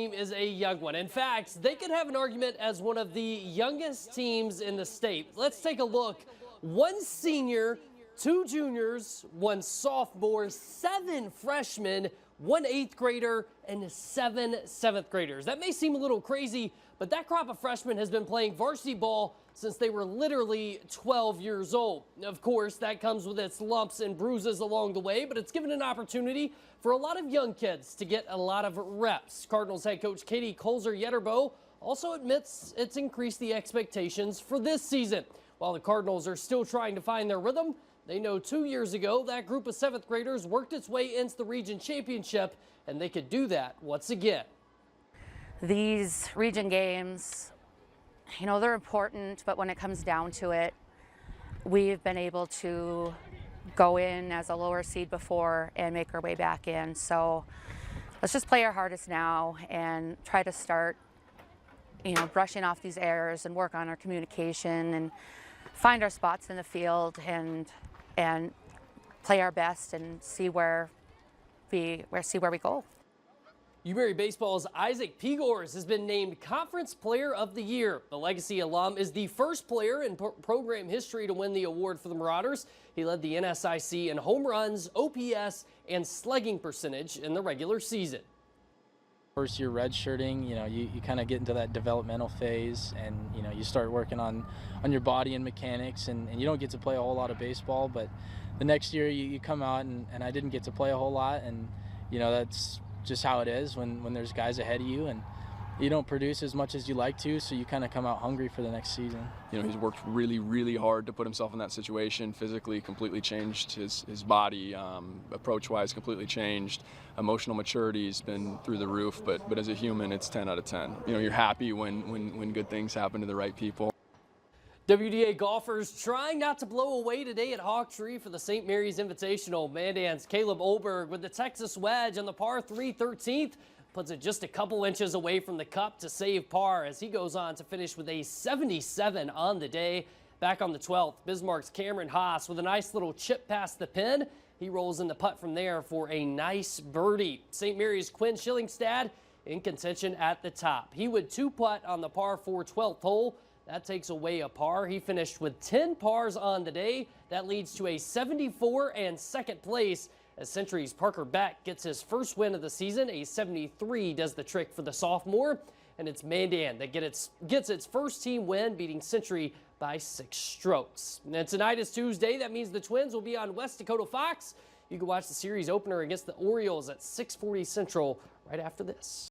Team is a young one. In fact, they could have an argument as one of the youngest teams in the state. Let's take a look. One senior, two juniors, one sophomore, 7 freshmen, 1 8th grader, and 7 7th graders. That may seem a little crazy, but that crop of freshmen has been playing varsity ball since they were literally 12 years old. Of course, that comes with its lumps and bruises along the way, but it's given an opportunity for a lot of young kids to get a lot of reps. Cardinals head coach Katie Colzer-Yetterbo also admits it's increased the expectations for this season. While the Cardinals are still trying to find their rhythm, they know 2 years ago that group of 7th graders worked its way into the region championship, and they could do that once again. These region games, you know, they're important, but when it comes down to it, we've been able to go in as a lower seed before and make our way back in. So let's just play our hardest now and try to start, you know, brushing off these errors and work on our communication and find our spots in the field and play our best and see where we go. UMary Baseball's Isaac Pegors has been named Conference Player of the Year. The Legacy alum is the first player in program history to win the award for the Marauders. He led the NSIC in home runs, OPS, and slugging percentage in the regular season. First year redshirting, you know, you kind of get into that developmental phase, and you know, you start working on your body and mechanics, and you don't get to play a whole lot of baseball. But the next year you come out, and I didn't get to play a whole lot, and you know, that's just how it is when there's guys ahead of you and you don't produce as much as you like to, so you kind of come out hungry for the next season. You know, he's worked really hard to put himself in that situation. Physically completely changed his body, approach-wise completely changed. Emotional maturity's been through the roof, but as a human, it's 10 out of 10. You know, you're happy when good things happen to the right people. WDA golfers trying not to blow away today at Hawk Tree for the St. Mary's Invitational. Mandan's Caleb Olberg with the Texas wedge on the par 3 13th. Puts it just a couple inches away from the cup to save par as he goes on to finish with a 77 on the day. Back on the 12th, Bismarck's Cameron Haas with a nice little chip past the pin. He rolls in the putt from there for a nice birdie. St. Mary's Quinn Schillingstad in contention at the top. He would 2-putt on the par 4 12th hole. That takes away a par. He finished with 10 pars on the day. That leads to a 74 and second place as Century's Parker Beck gets his first win of the season. A 73 does the trick for the sophomore. And it's Mandan that gets its first team win, beating Century by 6 strokes. And tonight is Tuesday. That means the Twins will be on West Dakota Fox. You can watch the series opener against the Orioles at 6:40 Central right after this.